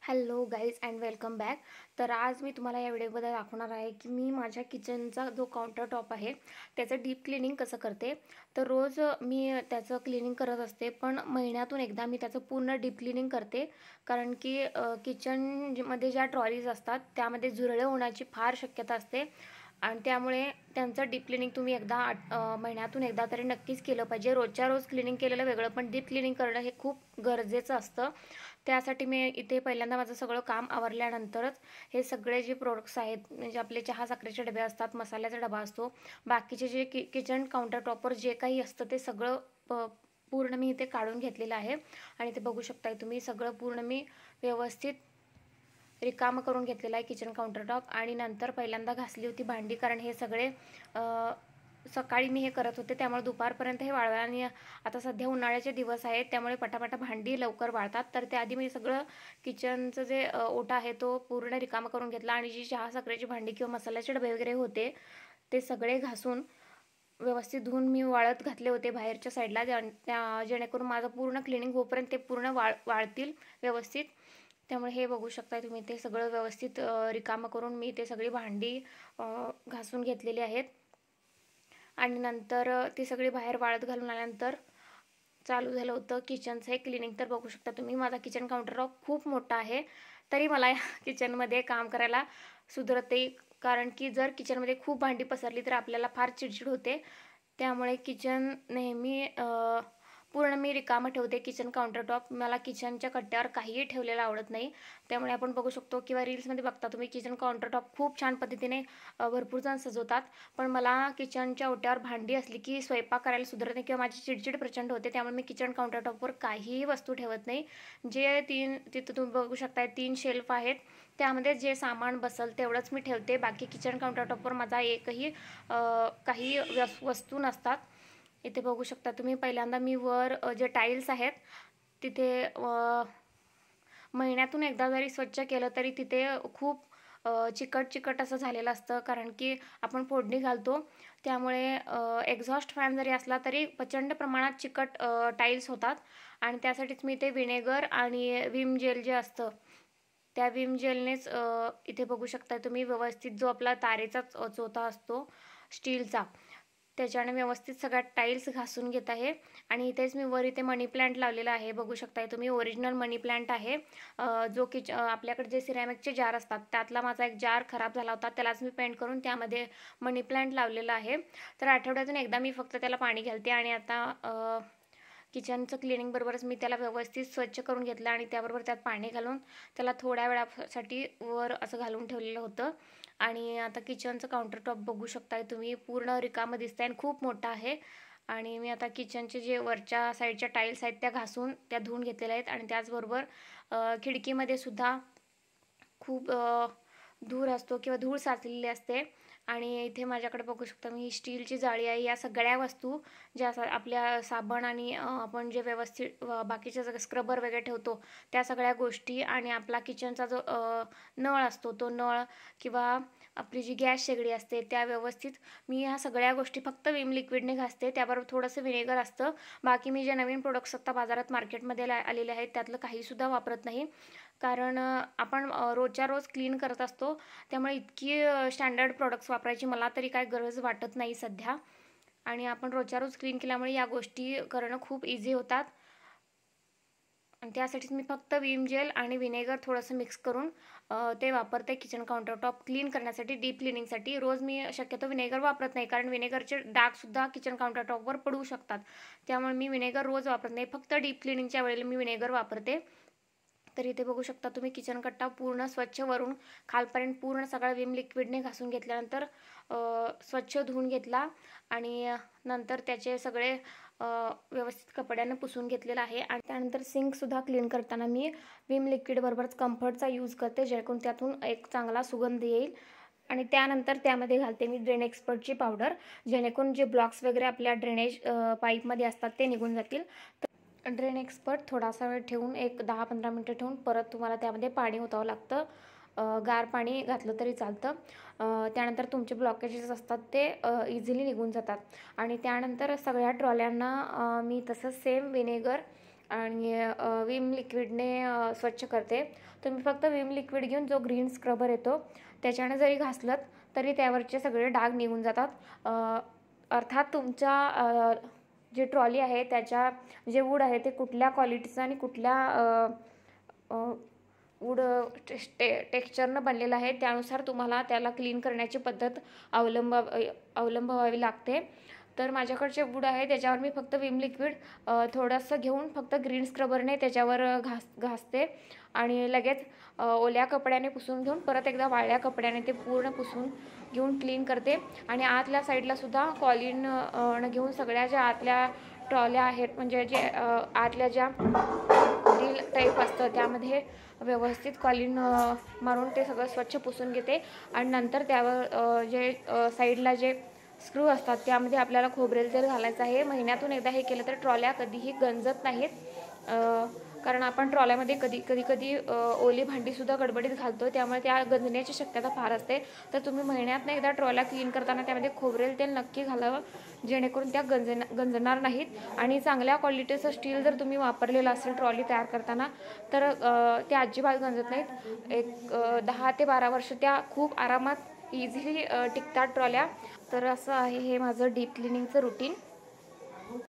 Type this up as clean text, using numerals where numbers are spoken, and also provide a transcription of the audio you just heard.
Hello guys and welcome back. तर आज मी तुम्हाला या व्हिडिओमध्ये दाखवणार आहे की मी माझ्या किचनचा जो काउंटर टॉप आहे त्याचं डीप क्लिनिंग कसं करते. तर रोज मी त्याचं क्लिनिंग करत असते, पण महिन्यातून एकदा मी त्याचं पूर्ण डीप क्लिनिंग करते. कारण की किचनमध्ये ज्या ट्रॉलीज असतात त्यामध्ये झुरळे होण्याची फार शक्यता असते आणि त्यामुळे त्यांचं डीप क्लिनिंग तुम्ही महिन्यातून एकदा तरी नक्कीच केलं पाहिजे. रोजच्या रोज क्लिनिंग केलेलं वेगळं, पण डीप क्लिनिंग करणं हे खूप गरजेचं असतं. त्यासाठी मी इथे पहिल्यांदा माझं सगळं काम आवरल्यानंतरच हे सगळे जे प्रोडक्ट्स आहेत, म्हणजे आपले चहा साखरेचे डबे असतात, मसाल्याचा डबा असतो, बाकीचे जे किचन काउंटर टॉपवर जे काही असतं ते सगळं पूर्ण मी इथे काढून घेतलेलं आहे. आणि ते बघू शकताय तुम्ही, सगळं पूर्ण मी व्यवस्थित रिकामं करून घेतलेलं आहे किचन काउंटर टॉप. आणि नंतर पहिल्यांदा घासली होती भांडी, कारण हे सगळे सकाळी मी हे करत होते त्यामुळे दुपारपर्यंत हे वाळवा. आणि आता सध्या उन्हाळ्याचे दिवस आहेत त्यामुळे पटापटा भांडी लवकर वाळतात. तर त्याआधी मी सगळं किचनचं जे ओटा आहे तो पूर्ण रिकामा करून घेतला आणि जी चहा साखरेची भांडी किंवा मसाल्याचे डबे वगैरे होते ते सगळे घासून व्यवस्थित धुवून मी वाळत घातले होते बाहेरच्या साईडला, जेणेकरून माझं पूर्ण क्लिनिंग होईपर्यंत ते पूर्ण वाळतील व्यवस्थित. त्यामुळे हे बघू शकता तुम्ही, ते सगळं व्यवस्थित रिकामं करून मी ते सगळी भांडी घासून घेतलेली आहेत. आणि नंतर ती सगळी बाहेर वाळत घालून आल्यानंतर चालू झालं होतं किचनचं हे क्लिनिंग. तर बघू शकता तुम्ही, माझा किचन काउंटर टॉप खूप मोठा आहे, तरी मला या किचनमध्ये काम करायला सुधरते. कारण की जर किचनमध्ये खूप भांडी पसरली तर आपल्याला फार चिडचिड होते. त्यामुळे किचन नेहमी पूर्ण मी रिकामं ठेवते किचन काउंटर टॉप. मला किचनच्या कट्ट्यावर काहीही ठेवलेलं आवडत नाही. त्यामुळे आपण बघू शकतो किंवा रील्समध्ये बघता तुम्ही, किचन काउंटर टॉप खूप छान पद्धतीने भरपूर जण सजवतात, पण मला किचनच्या ओट्यावर भांडी असली की स्वयंपाक करायला सुधरत नाही किंवा माझी चिडचिड प्रचंड होते. त्यामुळे मी किचन काउंटर टॉपवर काहीही वस्तू ठेवत नाही. तिथं तुम्ही बघू शकता 3 शेल्फ आहेत, त्यामध्ये जे सामान बसल तेवढंच मी ठेवते. बाकी किचन काउंटर टॉपवर माझा एकही काही वस्तू नसतात. इथे बघू शकता तुम्ही, पहिल्यांदा मी वर जे टाईल्स आहेत तिथे महिन्यातून एकदा जरी स्वच्छ केलं तरी तिथे खूप चिकट असं झालेलं असतं. कारण की आपण फोडणी घालतो त्यामुळे एक्झॉस्ट फॅन जरी असला तरी प्रचंड प्रमाणात चिकट टाईल्स होतात. आणि त्यासाठीच मी ते विनेगर आणि विम जेल जे असतं त्या विम जेलनेच इथे बघू शकता तुम्ही व्यवस्थित जो आपला तारेचा चोथा असतो स्टीलचा, त्याच्याने व्यवस्थित सगळ्या टाईल्स घासून घेत आहे. आणि इथेच मी वर इथे मनी प्लांट लावलेला आहे, बघू शकताय तुम्ही, ओरिजिनल मनी प्लांट आहे. जो की आपल्याकडे जे सिरॅमिकचे जार असतात त्यातला माझा एक जार खराब झाला होता, त्यालाच मी पेंट करून त्यामध्ये मनी प्लांट लावलेला आहे. तर आठवड्यातून एकदा मी फक्त त्याला पाणी घालते. आणि आता किचनचं क्लिनिंग बरोबरच मी त्याला व्यवस्थित स्वच्छ करून घेतलं आणि त्याबरोबर त्यात पाणी घालून त्याला थोड्या वेळासाठी वर असं घालून ठेवलेलं होतं. आणि आता किचनचं काउंटर टॉप बघू शकताय तुम्ही, पूर्ण रिकामं दिसतंय आणि खूप मोठं आहे. आणि मी आता किचनचे जे वरच्या साईडच्या टाईल्स आहेत त्या घासून त्या धुवून घेतलेल्या आहेत. आणि त्याचबरोबर खिडकीमध्ये सुद्धा खूप धूर असतो किंवा धूळ साचलेली असते. आणि इथे माझ्याकडे बघू शकता मी, स्टीलची जाळी आहे. या सगळ्या वस्तू ज्या आपल्या साबण आणि आपण जे व्यवस्थित बाकीचे स्क्रबर वगैरे ठेवतो त्या सगळ्या गोष्टी, आणि आपला किचनचा जो नळ असतो तो नळ किंवा आपली जी गॅस शेगडी असते त्या व्यवस्थित मी ह्या सगळ्या गोष्टी फक्त विम लिक्विडने घासते. त्याबरोबर थोडंसं विनेगर असतं. बाकी मी जे नवीन प्रोडक्ट्स आता बाजारात मार्केटमध्ये आलेले आहेत त्यातलं काहीसुद्धा वापरत नाही. कारण आपण रोजच्या रोज क्लीन करत असतो त्यामुळे इतकी स्टँडर्ड प्रोडक्ट्स वापरायची मला तरी काय गरज वाटत नाही सध्या. आणि आपण रोजच्या रोज क्लीन केल्यामुळे या गोष्टी करणं खूप इझी होतात. आणि त्यासाठीच मी फक्त विम जेल आणि विनेगर थोडंसं मिक्स करून ते वापरते किचन काउंटर टॉप क्लीन करण्यासाठी, डीप क्लिनिंगसाठी. रोज मी शक्यतो विनेगर वापरत नाही, कारण विनेगरचे डागसुद्धा किचन काउंटर टॉपवर पडू शकतात. त्यामुळे मी विनेगर रोज वापरत नाही, फक्त डीप क्लिनिंगच्या वेळेला मी विनेगर वापरते. तर इथे बघू शकता तुम्ही, किचन कट्टा पूर्ण स्वच्छ वरून खालपर्यंत पूर्ण सगळा विम लिक्विडने घासून घेतल्यानंतर स्वच्छ धुवून घेतला. आणि नंतर त्याचे सगळे व्यवस्थित कपड्यानं पुसून घेतलेलं आहे. आणि त्यानंतर सिंकसुद्धा क्लीन करताना मी विम लिक्विडबरोबरच कम्फर्टचा यूज करते, जेणेकरून त्यातून एक चांगला सुगंध येईल. आणि त्यानंतर त्यामध्ये घालते मी ड्रेन एक्सपर्टची पावडर, जेणेकरून जे ब्लॉक्स वगैरे आपल्या ड्रेनेज पाईपमध्ये असतात ते निघून जातील. ड्रेन एक्सपर्ट थोडासा वेळ ठेवून, एक 10-15 मिनटं ठेवून परत तुम्हाला त्यामध्ये पाणी ओतावं लागतं. गार पाणी घातलं तरी चालतं. त्यानंतर तुमचे ब्लॉकेजेस असतात ते इझिली निघून जातात. आणि त्यानंतर सगळ्या ट्रॉल्यांना मी तसंच सेम विनेगर आणि विम लिक्विडने स्वच्छ करते. तुम्ही फक्त विम लिक्विड घेऊन जो ग्रीन स्क्रबर येतो त्याच्याने जरी घासलं तरी त्यावरचे सगळे डाग निघून जातात। अर्थात तुमच्या जे ट्रॉली आहे त्याच्या जे वूड आहे ते कुठल्या क्वालिटीचं आणि कुठल्या वूड टेक्स्चरनं बनलेलं आहे त्यानुसार तुम्हाला त्याला क्लीन करण्याची पद्धत अवलंबावी लागते। तर माझ्याकडचे वूड आहे त्याच्यावर मी फक्त विम लिक्विड थोडंसं घेऊन फक्त ग्रीन स्क्रबरने त्याच्यावर घासते आणि लगेच ओल्या कपड्याने पुसून घेऊन परत एकदा वाळल्या कपड्याने ते पूर्ण पुसून घेऊन क्लीन करते। आणि आतल्या साईडला सुद्धा कॉलिन घेऊन सगळ्या ज्या आतल्या ट्रॉल्या आहेत म्हणजे जे आतल्या ज्या रील टाईप असतं त्यामध्ये व्यवस्थित कॉलिन मारून ते सगळं स्वच्छ पुसून घेते। आणि नंतर त्यावर जे साईडला जे स्क्रू असतात त्यामध्ये आपल्याला खोबरेल तेल घालायचं आहे। महिन्यातून एकदा हे केलं तर ट्रॉल्या कधीही गंजत नाहीत, कारण आपण ट्रॉल्यामध्ये कधी ओली भांडीसुद्धा गडबडीत घालतो त्यामुळे त्या गंजण्याची शक्यता फार असते। तर तुम्ही महिन्यातून एकदा ट्रॉल्या क्लीन करताना त्यामध्ये खोबरेल तेल नक्की घालावं जेणेकरून त्या गंजणार नाहीत। आणि चांगल्या क्वालिटीचं स्टील जर तुम्ही वापरलेलं असेल ट्रॉली तयार करताना तर त्या अजिबात गंजत नाहीत। एक 10 ते 12 वर्ष त्या खूप आरामात इझिली टिकतात ट्रॉल्या। तर असं आहे हे माझं डीप क्लिनिंगचं रुटीन।